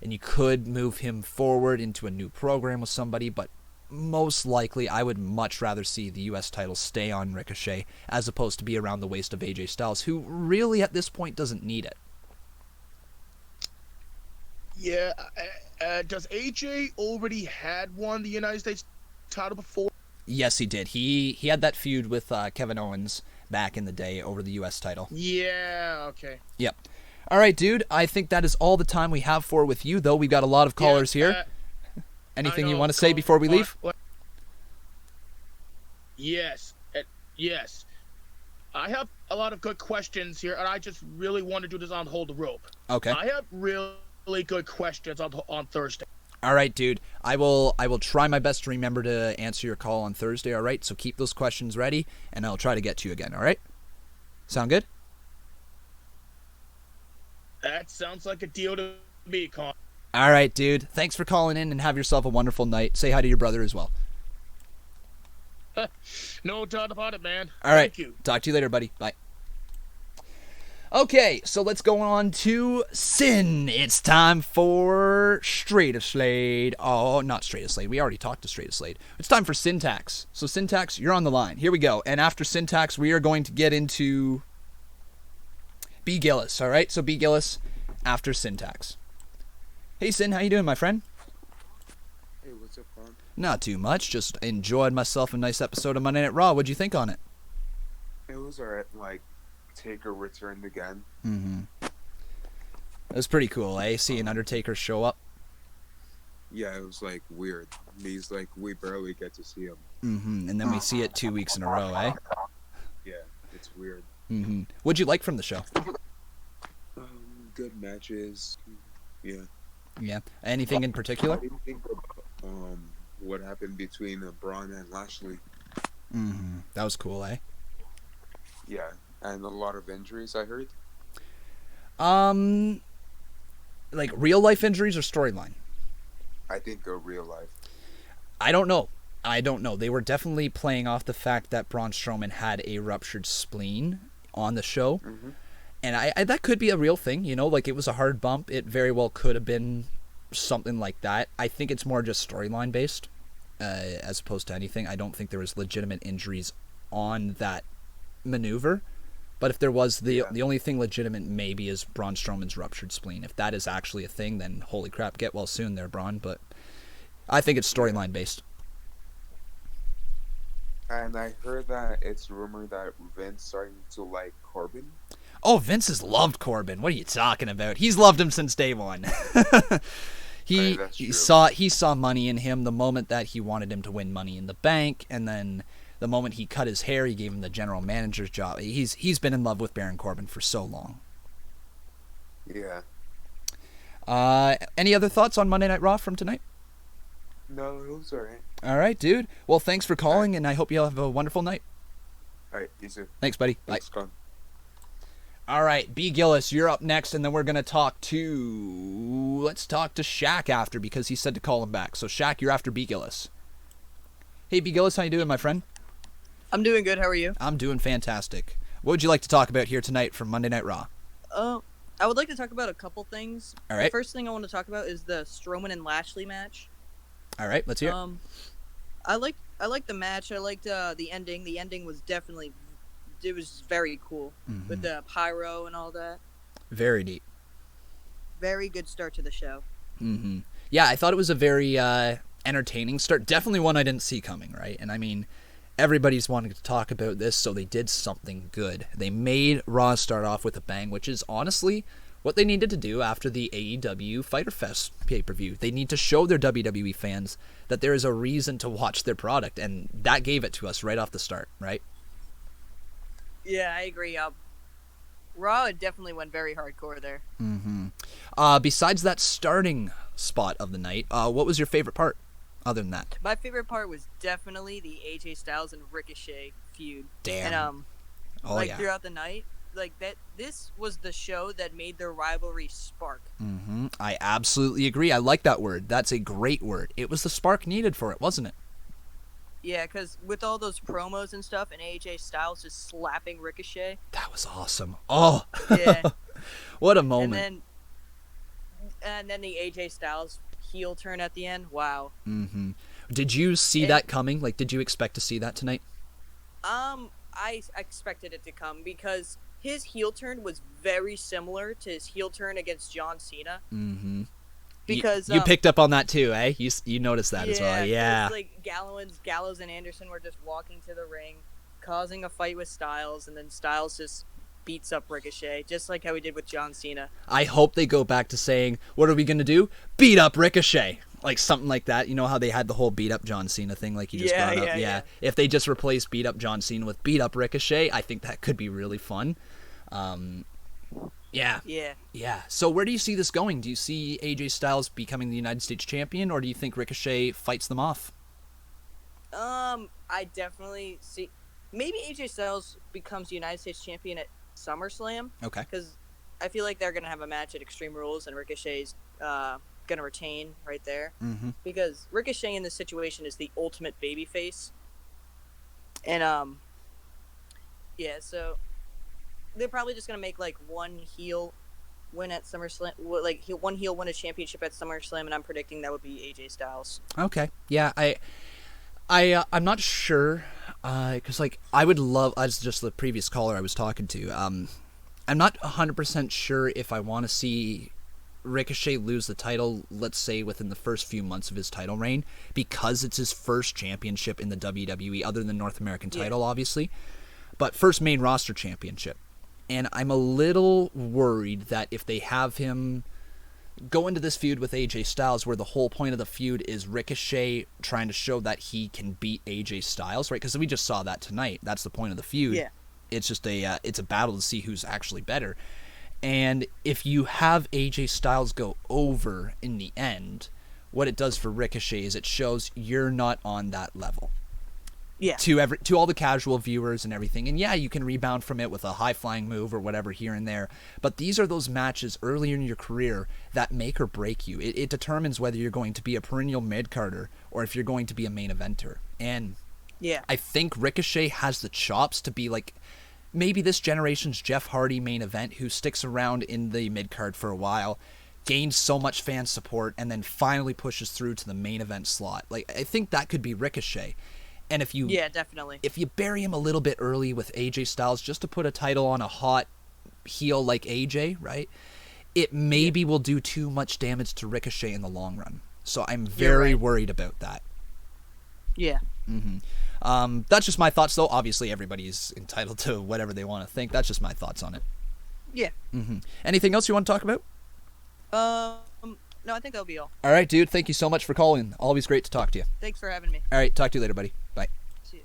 and you could move him forward into a new program with somebody, but most likely I would much rather see the U.S. title stay on Ricochet as opposed to be around the waist of AJ Styles, who really at this point doesn't need it. Yeah, does AJ already had won the United States title before? Yes, he did. He had that feud with Kevin Owens back in the day over the U.S. title. Yeah, okay. Yep. All right, dude. I think that is all the time we have for with you, though. We've got a lot of callers here. Anything you want to say before we leave? Yes. Yes. I have a lot of good questions here, and I just really want to do this on Hold the Rope. Okay. I have really good questions on Thursday. All right, dude. I will try my best to remember to answer your call on Thursday, all right? So keep those questions ready, and I'll try to get to you again, all right? Sound good? That sounds like a deal to me, Con. All right, dude. Thanks for calling in, and have yourself a wonderful night. Say hi to your brother as well. No doubt about it, man. All right. Thank you. Talk to you later, buddy. Bye. Okay, so let's go on to Sin. It's time for Straight of Slade. Oh, not Straight of Slade. We already talked to Straight of Slade. It's time for Syntax. So, Syntax, you're on the line. Here we go. And after Syntax, we are going to get into B. Gillis. All right? So, B. Gillis after Syntax. Hey, Sin. How you doing, my friend? Hey, what's up, Con? Not too much. Just enjoyed myself a nice episode of Monday Night Raw. What'd you think on it? It was alright. Like, Taker returned again. Mm-hmm. It was pretty cool, eh? Seeing Undertaker show up. Yeah, it was like weird. We barely get to see him. Mm-hmm. And then we see it 2 weeks in a row, eh? Yeah. It's weird. Mm-hmm. What'd you like from the show? Good matches. Yeah. Yeah. Anything in particular? What do you think about what happened between Braun and Lashley? Mm-hmm. That was cool, eh? Yeah, and a lot of injuries, I heard. Like real life injuries or storyline? I think real life. I don't know. They were definitely playing off the fact that Braun Strowman had a ruptured spleen on the show. Mm-hmm. And I that could be a real thing, like it was a hard bump. It very well could have been something like that. I think it's more just storyline based as opposed to anything. I don't think there was legitimate injuries on that maneuver. But if there was, the only thing legitimate maybe is Braun Strowman's ruptured spleen. If that is actually a thing, then holy crap, get well soon there, Braun. But I think it's storyline based. And I heard that it's rumored that Vince starting to like Corbin. Oh, Vince has loved Corbin. What are you talking about? He's loved him since day one. He saw money in him the moment that he wanted him to win Money in the Bank, and then the moment he cut his hair, he gave him the general manager's job. He's been in love with Baron Corbin for so long. Yeah. Any other thoughts on Monday Night Raw from tonight? No, it was alright. All right, dude. Well, thanks for calling, and I hope you have a wonderful night. Alright, you too. Thanks, buddy. Thanks, Bye. Con. All right, B. Gillis, you're up next, and then we're going to talk to... Let's talk to Shaq after, because he said to call him back. So, Shaq, you're after B. Gillis. Hey, B. Gillis, how you doing, my friend? I'm doing good. How are you? I'm doing fantastic. What would you like to talk about here tonight from Monday Night Raw? I would like to talk about a couple things. All right. The first thing I want to talk about is the Strowman and Lashley match. All right, let's hear it. I liked the match. I liked the ending. The ending was definitely... It was very cool with the pyro and all that. Very neat. Very good start to the show. Mm-hmm. Yeah, I thought it was a very entertaining start. Definitely one I didn't see coming, right? And I mean, everybody's wanting to talk about this, so they did something good. They made Raw start off with a bang, which is honestly what they needed to do after the AEW Fyter Fest pay-per-view. They need to show their WWE fans that there is a reason to watch their product, and that gave it to us right off the start, right? Yeah, I agree. Raw definitely went very hardcore there. Mm-hmm. Besides that starting spot of the night, what was your favorite part other than that? My favorite part was definitely the AJ Styles and Ricochet feud. Damn. And throughout the night, this was the show that made their rivalry spark. Mm-hmm. I absolutely agree. I like that word. That's a great word. It was the spark needed for it, wasn't it? Yeah, because with all those promos and stuff, and AJ Styles just slapping Ricochet. That was awesome. Oh, yeah. What a moment. And then the AJ Styles heel turn at the end. Wow. Mm-hmm. Did you see that coming? Like, did you expect to see that tonight? I expected it to come because his heel turn was very similar to his heel turn against John Cena. Mm-hmm. Because you picked up on that too, eh? You noticed that as well, yeah. Like Gallows and Anderson were just walking to the ring, causing a fight with Styles, and then Styles just beats up Ricochet, just like how he did with John Cena. I hope they go back to saying, "What are we gonna do? Beat up Ricochet." Like something like that. You know how they had the whole beat up John Cena thing, like you just brought up. Yeah. If they just replace beat up John Cena with beat up Ricochet, I think that could be really fun. Yeah. So where do you see this going? Do you see AJ Styles becoming the United States champion, or do you think Ricochet fights them off? I definitely see. Maybe AJ Styles becomes United States champion at SummerSlam. Okay. Because I feel like they're gonna have a match at Extreme Rules, and Ricochet's gonna retain right there. Mm-hmm. Because Ricochet in this situation is the ultimate babyface. And so they're probably just gonna make like one heel win at SummerSlam, one heel win a championship at SummerSlam, and I'm predicting that would be AJ Styles. Okay, yeah, I'm not sure, because like I would love, as just the previous caller I was talking to, I'm not 100% sure if I want to see Ricochet lose the title, let's say within the first few months of his title reign, because it's his first championship in the WWE, other than the North American title, obviously, but first main roster championship. And I'm a little worried that if they have him go into this feud with AJ Styles, where the whole point of the feud is Ricochet trying to show that he can beat AJ Styles, right? Because we just saw that tonight. That's the point of the feud. Yeah. It's just it's a battle to see who's actually better. And if you have AJ Styles go over in the end, what it does for Ricochet is it shows you're not on that level. Yeah. To all the casual viewers and everything. And yeah, you can rebound from it with a high-flying move or whatever here and there. But these are those matches earlier in your career that make or break you. It determines whether you're going to be a perennial mid-carder or if you're going to be a main eventer. And Yeah. I think Ricochet has the chops to be like maybe this generation's Jeff Hardy main event who sticks around in the mid-card for a while, gains so much fan support, and then finally pushes through to the main event slot. Like, I think that could be Ricochet. And if you definitely. if you bury him a little bit early with AJ Styles just to put a title on a hot heel like AJ, right? It maybe will do too much damage to Ricochet in the long run. So I'm very worried about that. Yeah. That's just my thoughts, though. Obviously, everybody's entitled to whatever they want to think. That's just my thoughts on it. Yeah. Anything else you want to talk about? No, I think that'll be all. All right, dude. Thank you so much for calling. Always great to talk to you. Thanks for having me. All right, talk to you later, buddy. Bye. See you.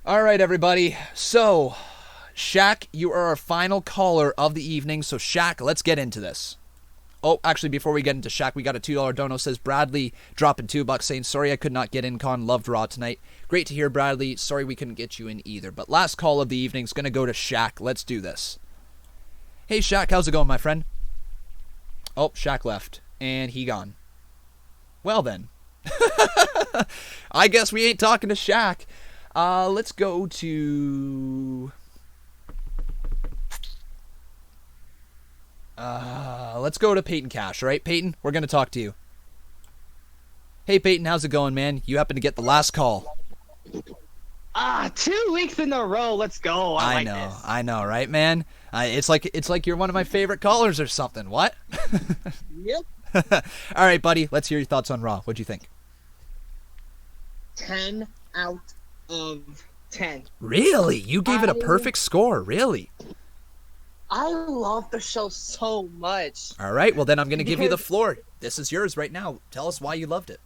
All right, everybody. So, Shaq, you are our final caller of the evening. So, Shaq, let's get into this. Oh, actually, before we get into Shaq, we got a $2 dono. Says Bradley dropping $2 saying, sorry I could not get in, Con. Loved Raw tonight. Great to hear, Bradley. Sorry we couldn't get you in either. But last call of the evening is going to go to Shaq. Let's do this. Hey, Shaq, how's it going, my friend? Oh, Shaq left. And he gone. Well, then. I guess we ain't talking to Shaq. Let's go to... let's go to Peyton Cash, all right? Peyton, we're going to talk to you. Hey, Peyton, how's it going, man? You happen to get the last call. 2 weeks in a row. Let's go. I like this. I know, right, man? It's like you're one of my favorite callers or something. What? Yep. All right, buddy. Let's hear your thoughts on Raw. What'd you think? 10 out of 10. Really? You gave it a perfect score. Really? I love the show so much. All right. Well, then I'm going to give you the floor. This is yours right now. Tell us why you loved it.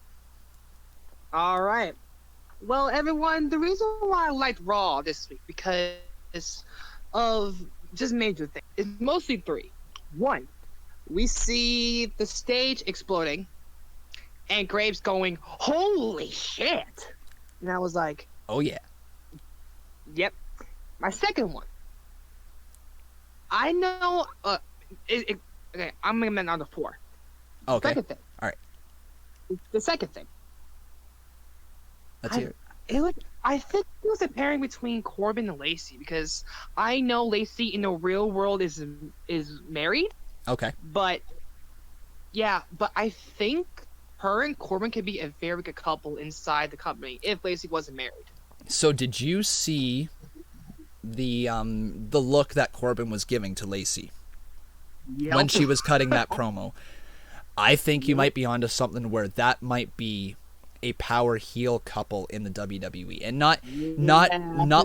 All right. Well, everyone, the reason why I liked Raw this week because of just major things. It's mostly three. One, we see the stage exploding and Graves going, holy shit. And I was like, oh, yeah. Yep. My second one. I know, okay, I'm going to amend on the 4. Okay. Second thing. All right. The second thing. Let's hear it. I think it was a pairing between Corbin and Lacey because I know Lacey in the real world is married. Okay. But I think her and Corbin could be a very good couple inside the company if Lacey wasn't married. So did you see the look that Corbin was giving to Lacey when she was cutting that promo? I think you might be onto something where that might be a power heel couple in the WWE, and not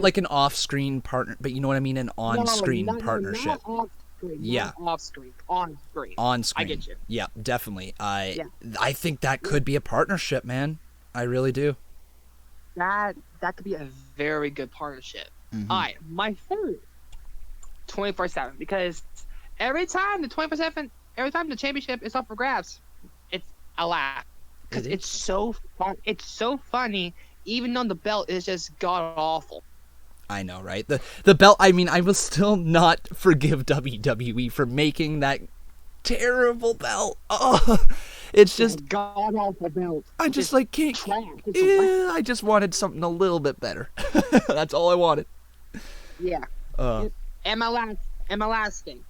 like an off-screen partner, but you know what I mean, an on-screen partnership. Not off-screen, yeah, not off-screen, on-screen. On-screen. I get you. Yeah, definitely. I think that could be a partnership, man. I really do. That could be a very good partnership. Mm-hmm. All right, my third, 24/7, because every time the championship is up for grabs, it's a laugh. Because it's so fun. It's so funny, even though the belt is just god awful. I know, right? The belt. I mean, I will still not forgive WWE for making that terrible belt. Oh, it's just god awful belt. I just like can't. I just wanted something a little bit better. That's all I wanted. Yeah. And my last thing.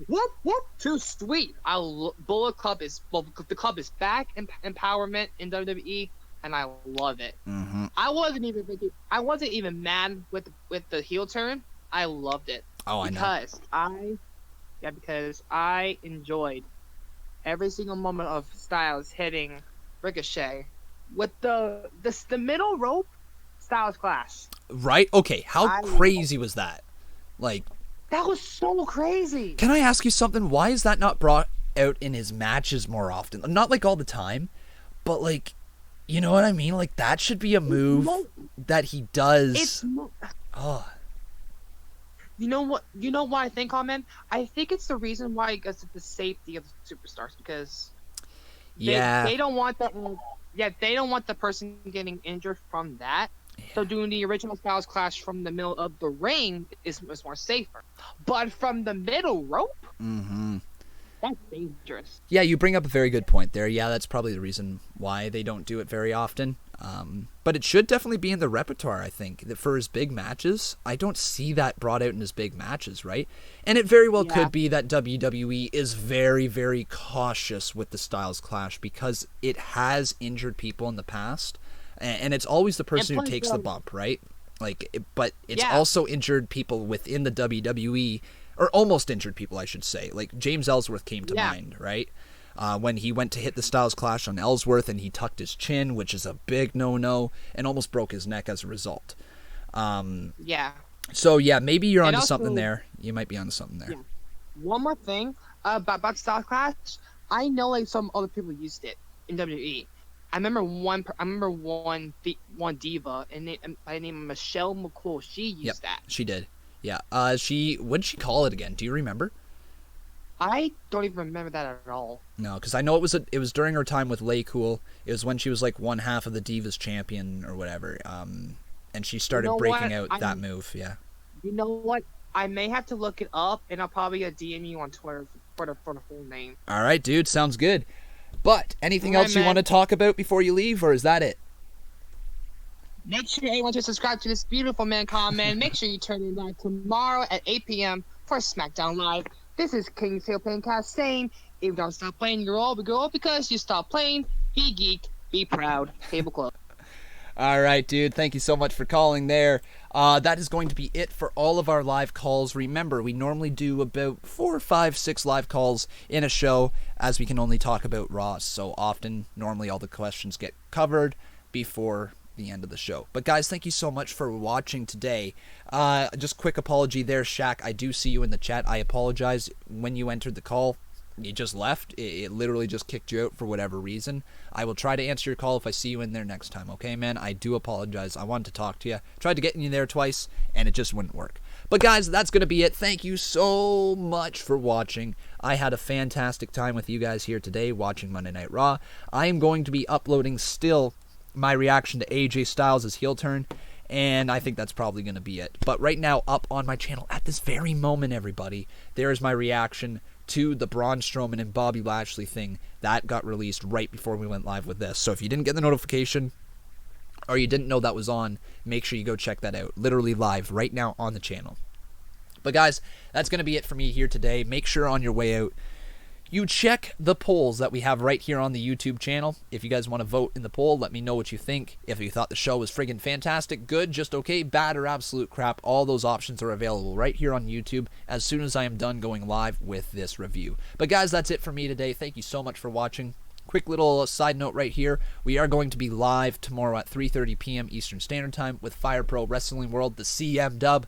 Whoop whoop! Too sweet. Bullet Club is the club is back in empowerment in WWE, and I love it. Mm-hmm. I wasn't even mad with the heel turn. I loved it. Oh, I know. Because I enjoyed every single moment of Styles hitting Ricochet with the middle rope Styles clash. Right? Okay. How crazy was that? Like. That was so crazy. Can I ask you something? Why is that not brought out in his matches more often? Not like all the time, but like, you know what I mean? Like that should be a move that he does. You know what? You know why I think, Conman? I think it's the reason why because it's the safety of the superstars because they don't want the they don't want the person getting injured from that. Yeah. So doing the original Styles Clash from the middle of the ring is more safer. But from the middle rope, that's dangerous. Yeah, you bring up a very good point there. Yeah, that's probably the reason why they don't do it very often. But it should definitely be in the repertoire, I think, that for his big matches. I don't see that brought out in his big matches, right? And it very well could be that WWE is very, very cautious with the Styles Clash because it has injured people in the past. And it's always the person who takes the bump, right? But it's also injured people within the WWE, or almost injured people, I should say. Like James Ellsworth came to mind, right? When he went to hit the Styles Clash on Ellsworth and he tucked his chin, which is a big no-no, and almost broke his neck as a result. So, maybe you're onto something there. You might be onto something there. Yeah. One more thing about Styles Clash. I know like some other people used it in WWE. I remember one diva by the name of Michelle McCool. She used that. She did. Yeah. What did she call it again? Do you remember? I don't even remember that at all. No, because I know it was during her time with Lay Cool. It was when she was like one half of the Divas champion or whatever. And she started breaking out that move. Yeah. You know what? I may have to look it up, and I'll probably DM you on Twitter for the full name. All right, dude. Sounds good. But anything else you want to talk about before you leave, or is that it? Make sure everyone to subscribe to this beautiful man, Conman. Make sure you turn in live tomorrow at 8 p.m. for SmackDown Live. This is King's Hill Playcast saying, if you don't stop playing, you're all because you stop playing. Be geek, be proud. Table Club. All right, dude. Thank you so much for calling there. That is going to be it for all of our live calls. Remember, we normally do about 4, 5, 6 live calls in a show as we can only talk about Raw so often. Normally all the questions get covered before the end of the show. But guys, thank you so much for watching today. Just quick apology there, Shaq. I do see you in the chat. I apologize. When you entered the call, you just left. It literally just kicked you out for whatever reason. I will try to answer your call if I see you in there next time, okay, man? I do apologize. I wanted to talk to you. Tried to get you there twice, and it just wouldn't work. But guys, that's going to be it. Thank you so much for watching. I had a fantastic time with you guys here today watching Monday Night Raw. I am going to be uploading still my reaction to AJ Styles' heel turn, and I think that's probably going to be it. But right now, up on my channel, at this very moment, everybody, there is my reaction to the Braun Strowman and Bobby Lashley thing that got released right before we went live with this. So if you didn't get the notification or you didn't know that was on, make sure you go check that out. Literally live right now on the channel. But guys, that's going to be it for me here today. Make sure on your way out, you check the polls that we have right here on the YouTube channel. If you guys want to vote in the poll, let me know what you think. If you thought the show was friggin' fantastic, good, just okay, bad, or absolute crap, all those options are available right here on YouTube as soon as I am done going live with this review. But guys, that's it for me today. Thank you so much for watching. Quick little side note right here. We are going to be live tomorrow at 3:30 p.m. Eastern Standard Time with Fire Pro Wrestling World, the CM Dub.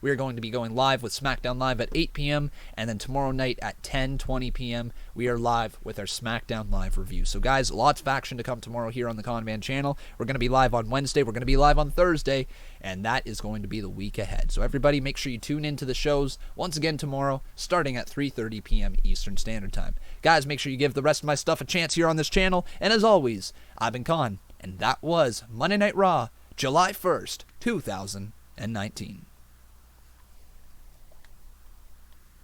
We are going to be going live with SmackDown Live at 8 p.m. And then tomorrow night at 10:20 p.m. we are live with our SmackDown Live review. So guys, lots of action to come tomorrow here on the Conman channel. We're going to be live on Wednesday. We're going to be live on Thursday. And that is going to be the week ahead. So everybody make sure you tune into the shows once again tomorrow starting at 3:30 p.m. Eastern Standard Time. Guys, make sure you give the rest of my stuff a chance here on this channel. And as always, I've been Con, and that was Monday Night Raw, July 1st, 2019.